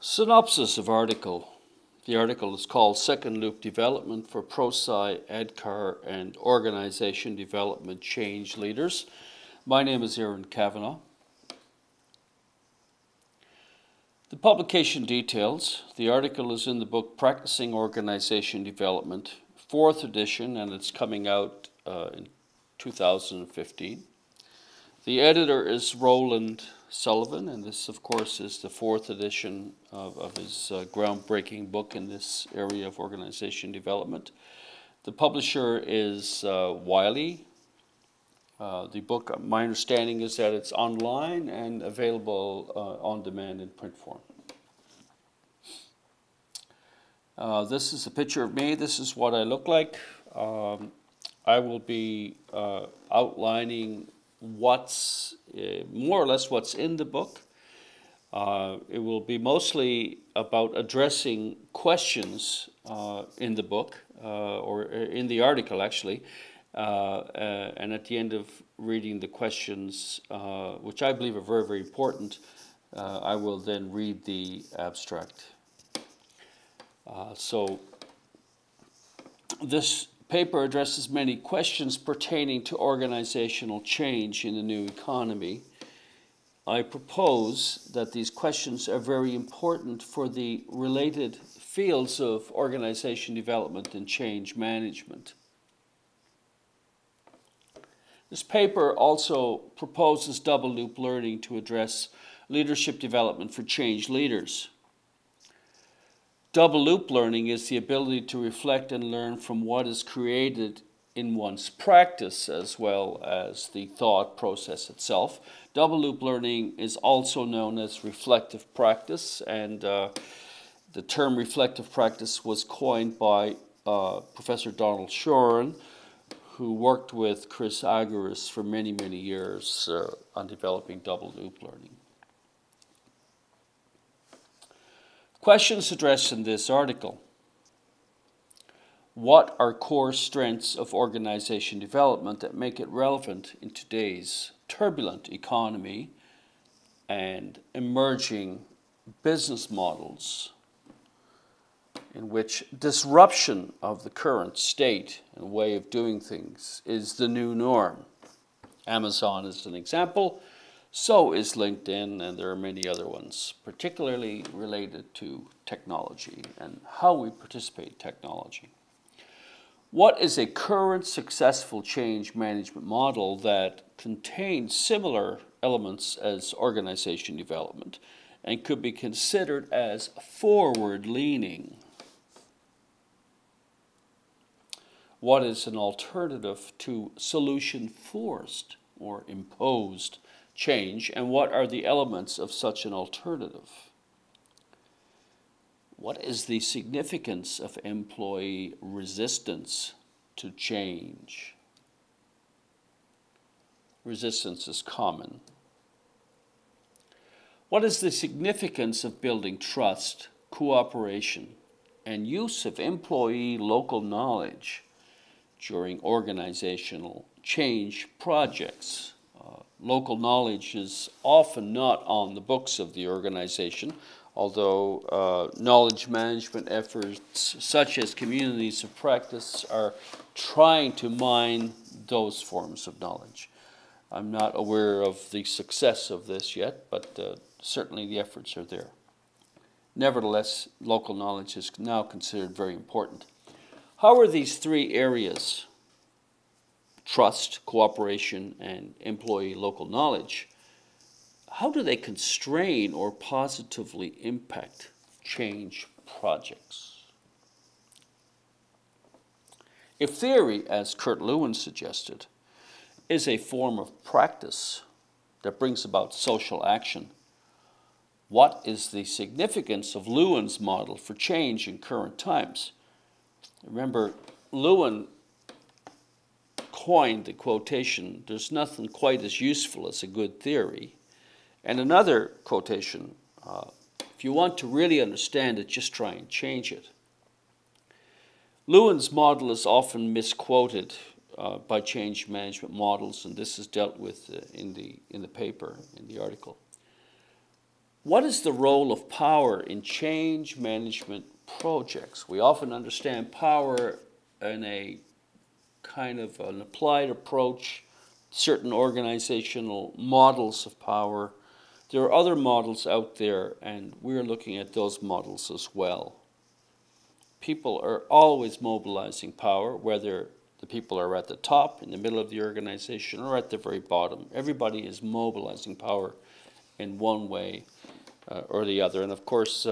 Synopsis of article. The article is called Second Loop Development for Prosci, ADKAR, and Organization Development Change Leaders. My name is Aaron Kavanagh. The publication details. The article is in the book Practicing Organization Development, 4th edition, and it's coming out in 2015. The editor is Roland Sullivan, and this, of course, is the 4th edition of his groundbreaking book in this area of organization development. The publisher is Wiley. The book, my understanding is that it's online and available on demand in print form. This is a picture of me. This is what I look like. I will be outlining what's more or less what's in the book. It will be mostly about addressing questions in the book, or in the article actually, and at the end of reading the questions, which I believe are very, very important, I will then read the abstract. So this paper addresses many questions pertaining to organizational change in the new economy. I propose that these questions are very important for the related fields of organization development and change management. This paper also proposes double loop learning to address leadership development for change leaders. Double loop learning is the ability to reflect and learn from what is created in one's practice as well as the thought process itself. Double loop learning is also known as reflective practice, and the term reflective practice was coined by Professor Donald Shoren, who worked with Chris Agaris for many, many years on developing double loop learning. Questions addressed in this article. What are core strengths of organization development that make it relevant in today's turbulent economy and emerging business models in which disruption of the current state and way of doing things is the new norm? Amazon is an example. So is LinkedIn, and there are many other ones, particularly related to technology and how we participate in technology. What is a current successful change management model that contains similar elements as organization development and could be considered as forward-leaning? What is an alternative to solution-forced or imposed change, and what are the elements of such an alternative? What is the significance of employee resistance to change? Resistance is common. What is the significance of building trust, cooperation, and use of employee local knowledge during organizational change projects? Local knowledge is often not on the books of the organization, although knowledge management efforts such as communities of practice are trying to mine those forms of knowledge. I'm not aware of the success of this yet, but certainly the efforts are there. Nevertheless, local knowledge is now considered very important. How are these three areas, trust, cooperation, and employee local knowledge, how do they constrain or positively impact change projects? If theory, as Kurt Lewin suggested, is a form of practice that brings about social action, what is the significance of Lewin's model for change in current times? Remember, Lewin coined the quotation, "There's nothing quite as useful as a good theory." And another quotation, "If you want to really understand it, just try and change it." Lewin's model is often misquoted by change management models, and this is dealt with in the paper, in the article. What is the role of power in change management projects? We often understand power in a kind of an applied approach, certain organizational models of power. There are other models out there, and we're looking at those models as well. People are always mobilizing power, whether the people are at the top, in the middle of the organization, or at the very bottom. Everybody is mobilizing power in one way or the other. And of course,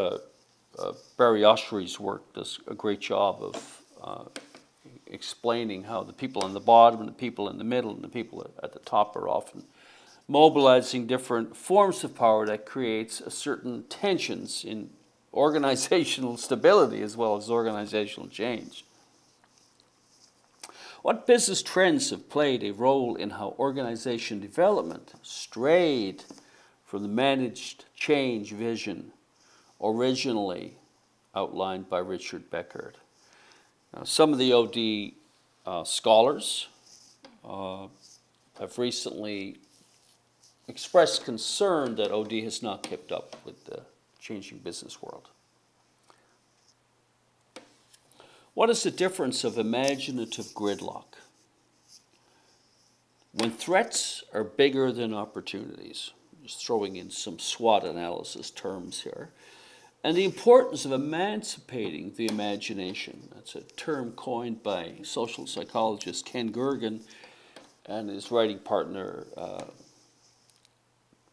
Barry Oshery's work does a great job of explaining how the people on the bottom and the people in the middle and the people at the top are often mobilizing different forms of power that creates a certain tensions in organizational stability as well as organizational change. What business trends have played a role in how organization development strayed from the managed change vision originally outlined by Richard Beckhard? Now, some of the OD scholars have recently expressed concern that OD has not kept up with the changing business world. What is the difference of imaginative gridlock? When threats are bigger than opportunities, just throwing in some SWOT analysis terms here, and the importance of emancipating the imagination. That's a term coined by social psychologist Ken Gergen and his writing partner,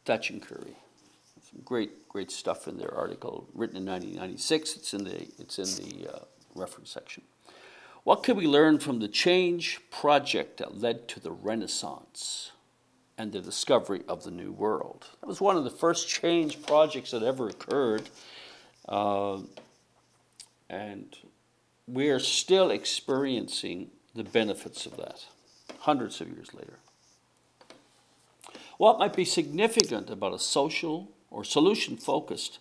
Thatchin Curry. Some great stuff in their article, written in 1996. It's in the reference section. What can we learn from the change project that led to the Renaissance and the discovery of the New World? That was one of the first change projects that ever occurred, and we are still experiencing the benefits of that, hundreds of years later. What might be significant about a social or solution-focused,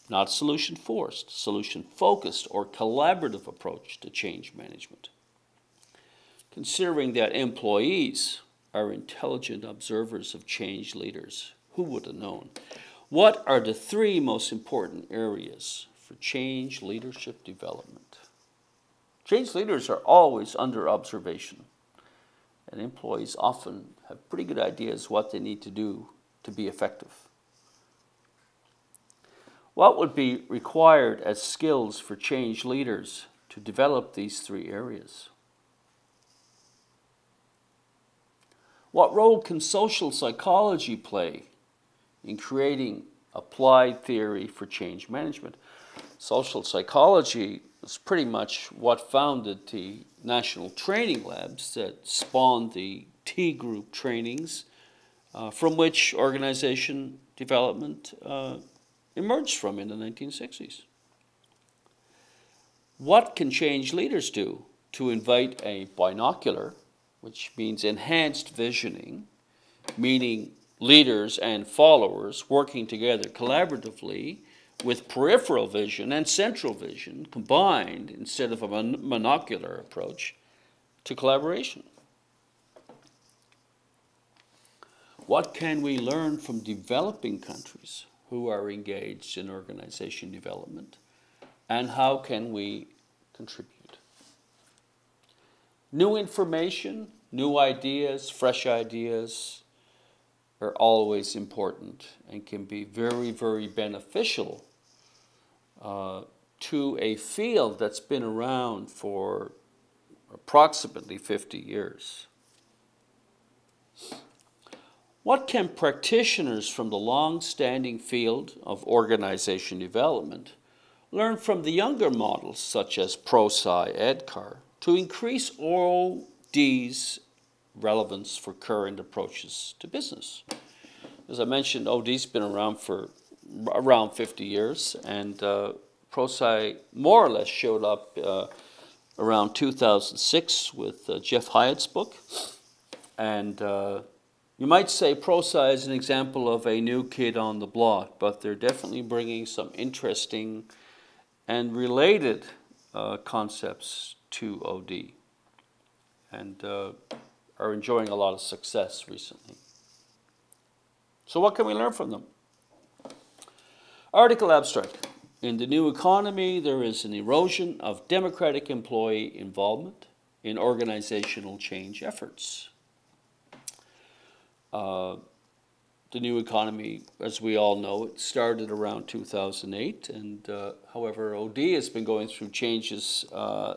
not solution-forced, solution-focused or collaborative approach to change management? Considering that employees are intelligent observers of change leaders, who would have known? What are the three most important areas for change leadership development? Change leaders are always under observation, and employees often have pretty good ideas what they need to do to be effective. What would be required as skills for change leaders to develop these three areas? What role can social psychology play in creating applied theory for change management? Social psychology is pretty much what founded the national training labs that spawned the T group trainings from which organization development emerged from in the 1960s. What can change leaders do to invite a binocular, which means enhanced visioning, meaning leaders and followers working together collaboratively with peripheral vision and central vision combined instead of a monocular approach to collaboration? What can we learn from developing countries who are engaged in organization development, and how can we contribute? New information, new ideas, fresh ideas are always important and can be very, very beneficial to a field that's been around for approximately 50 years. What can practitioners from the long-standing field of organization development learn from the younger models such as Prosci, ADKAR, to increase OD's relevance for current approaches to business? As I mentioned, OD's been around for around 50 years, and Prosci more or less showed up around 2006 with Jeff Hyatt's book. And you might say Prosci is an example of a new kid on the block, but they're definitely bringing some interesting and related concepts to OD, and are enjoying a lot of success recently. So what can we learn from them? Article abstract. In the new economy, there is an erosion of democratic employee involvement in organizational change efforts. The new economy, as we all know, it started around 2008, and however, OD has been going through changes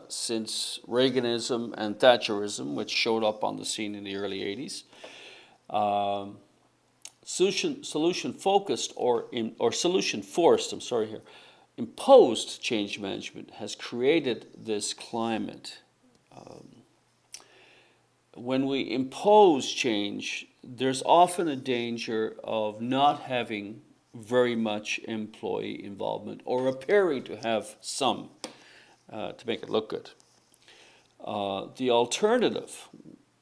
since Reaganism and Thatcherism, which showed up on the scene in the early 80s. Solution-focused or solution-forced, imposed change management has created this climate. When we impose change, there's often a danger of not having very much employee involvement or appearing to have some to make it look good. The alternative,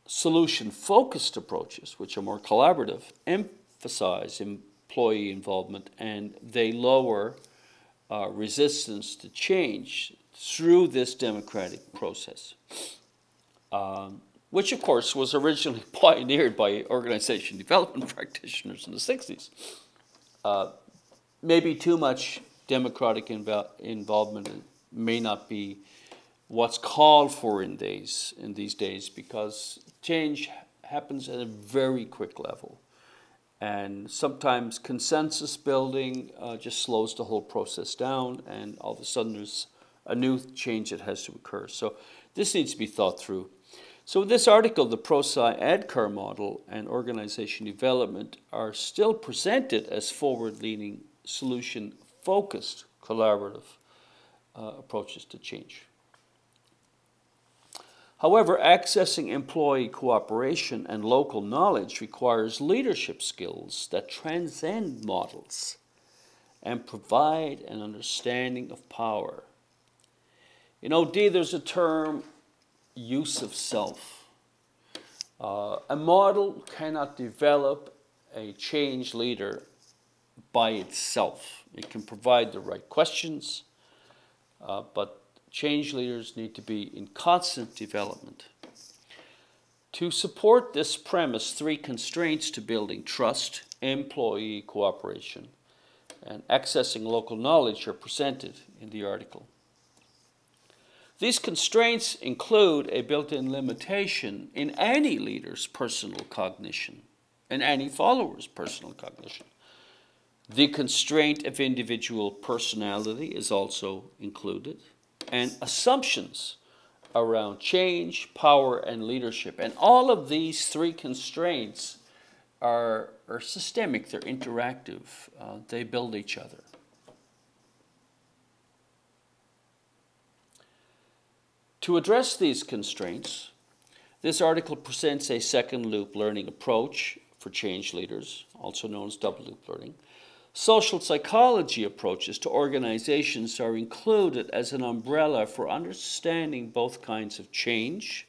solution-focused approaches, which are more collaborative, emphasize employee involvement and they lower resistance to change through this democratic process. Which of course was originally pioneered by organization development practitioners in the 60s. Maybe too much democratic involvement may not be what's called for in these days because change happens at a very quick level. And sometimes consensus building just slows the whole process down and all of a sudden there's a new change that has to occur. So this needs to be thought through. So in this article, the Prosci ADKAR model and organization development are still presented as forward-leaning, solution-focused, collaborative approaches to change. However, accessing employee cooperation and local knowledge requires leadership skills that transcend models and provide an understanding of power. In OD, there's a term, use of self. A model cannot develop a change leader by itself. It can provide the right questions, but change leaders need to be in constant development. To support this premise, 3 constraints to building trust, employee cooperation, and accessing local knowledge are presented in the article. These constraints include a built-in limitation in any leader's personal cognition and any follower's personal cognition. The constraint of individual personality is also included, and assumptions around change, power, and leadership. And all of these 3 constraints are systemic, they're interactive, they build each other. To address these constraints, this article presents a second loop learning approach for change leaders, also known as double loop learning. Social psychology approaches to organizations are included as an umbrella for understanding both kinds of change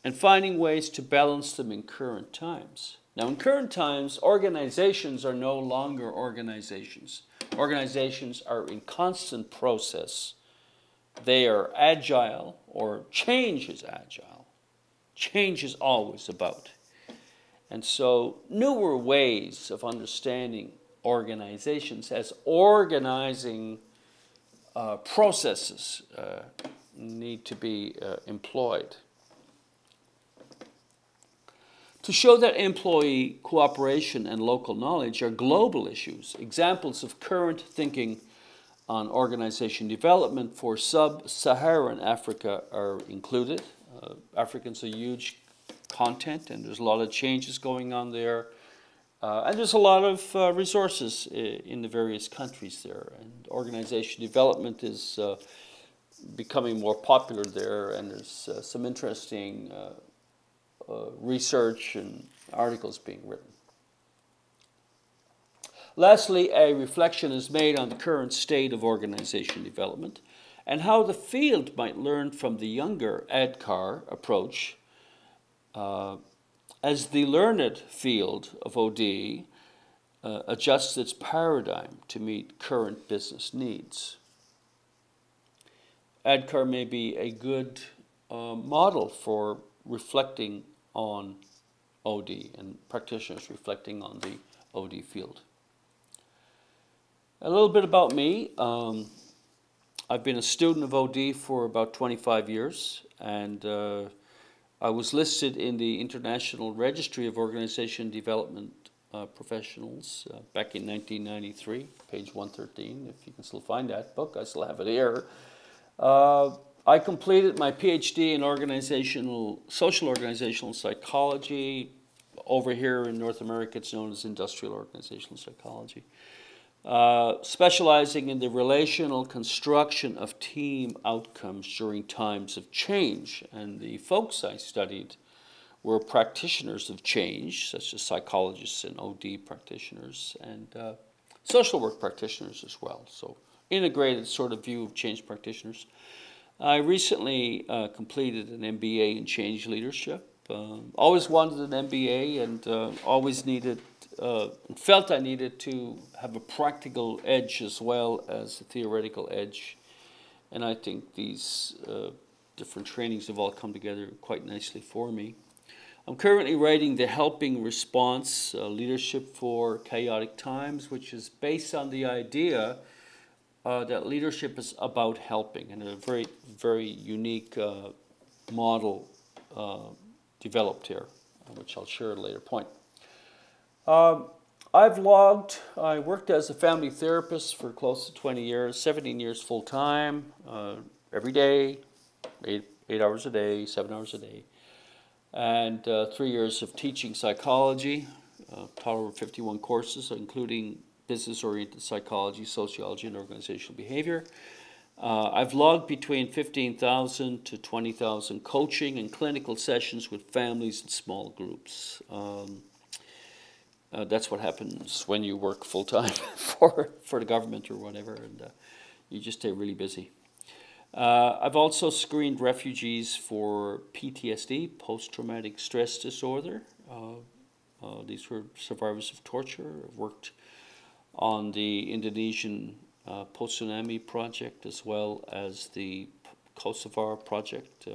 and finding ways to balance them in current times. Now, in current times, organizations are no longer organizations. Organizations are in constant process. They are agile, or change is agile. Change is always about. And so newer ways of understanding organizations as organizing processes need to be employed. To show that employee cooperation and local knowledge are global issues, examples of current thinking on organization development for sub-Saharan Africa are included. Africa's a huge continent and there's a lot of changes going on there. And there's a lot of resources in the various countries there. And organization development is becoming more popular there, and there's some interesting research and articles being written. Lastly, a reflection is made on the current state of organization development and how the field might learn from the younger ADKAR approach as the learned field of OD adjusts its paradigm to meet current business needs. ADKAR may be a good model for reflecting on OD and practitioners reflecting on the OD field. A little bit about me. I've been a student of OD for about 25 years, and I was listed in the International Registry of Organization Development Professionals back in 1993, page 113, if you can still find that book. I still have it here. I completed my PhD in social organizational psychology. Over here in North America, it's known as industrial organizational psychology. Specializing in the relational construction of team outcomes during times of change. And the folks I studied were practitioners of change, such as psychologists and OD practitioners, and social work practitioners as well. So integrated sort of view of change practitioners. I recently completed an MBA in change leadership. Always wanted an MBA and always needed, felt I needed to have a practical edge as well as a theoretical edge. And I think these different trainings have all come together quite nicely for me. I'm currently writing The Helping Response, Leadership for Chaotic Times, which is based on the idea that leadership is about helping, and a very, very unique model developed here, which I'll share at a later point. I worked as a family therapist for close to 20 years, 17 years full-time, every day, 8 hours a day, 7 hours a day, and 3 years of teaching psychology, taught over 51 courses, including business-oriented psychology, sociology, and organizational behavior. I've logged between 15,000 to 20,000 coaching and clinical sessions with families and small groups. That's what happens when you work full-time for the government or whatever, and you just stay really busy. I've also screened refugees for PTSD, post-traumatic stress disorder. These were survivors of torture. I've worked on the Indonesian post-tsunami project as well as the Kosovo project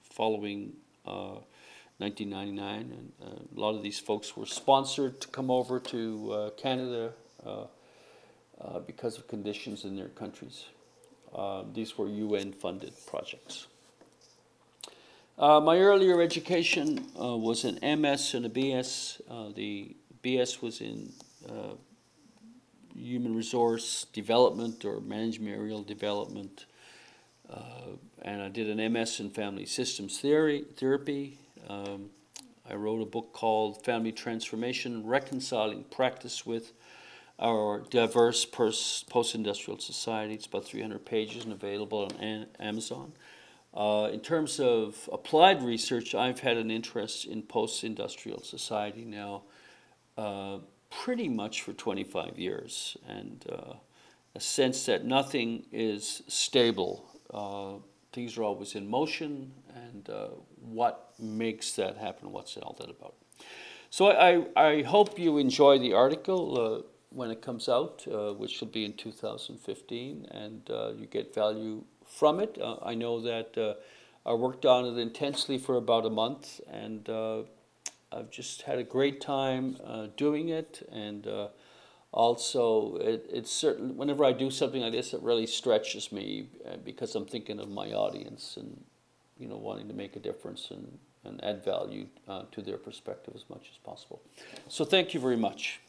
following 1999. And a lot of these folks were sponsored to come over to Canada because of conditions in their countries. These were UN-funded projects. My earlier education was an MS and a BS. The BS was in human resource development or managerial development, and I did an MS in family systems therapy. I wrote a book called Family Transformation, Reconciling Practice with Our Diverse Post-Industrial Society. It's about 300 pages and available on Amazon. In terms of applied research, I've had an interest in post-industrial society now pretty much for 25 years, and a sense that nothing is stable. Things are always in motion, and what makes that happen, what's all that about? So I hope you enjoy the article when it comes out, which will be in 2015, and you get value from it. I know that I worked on it intensely for about a month, and I've just had a great time doing it, and also it's certain whenever I do something like this, it really stretches me because I'm thinking of my audience and wanting to make a difference and add value to their perspective as much as possible. So thank you very much.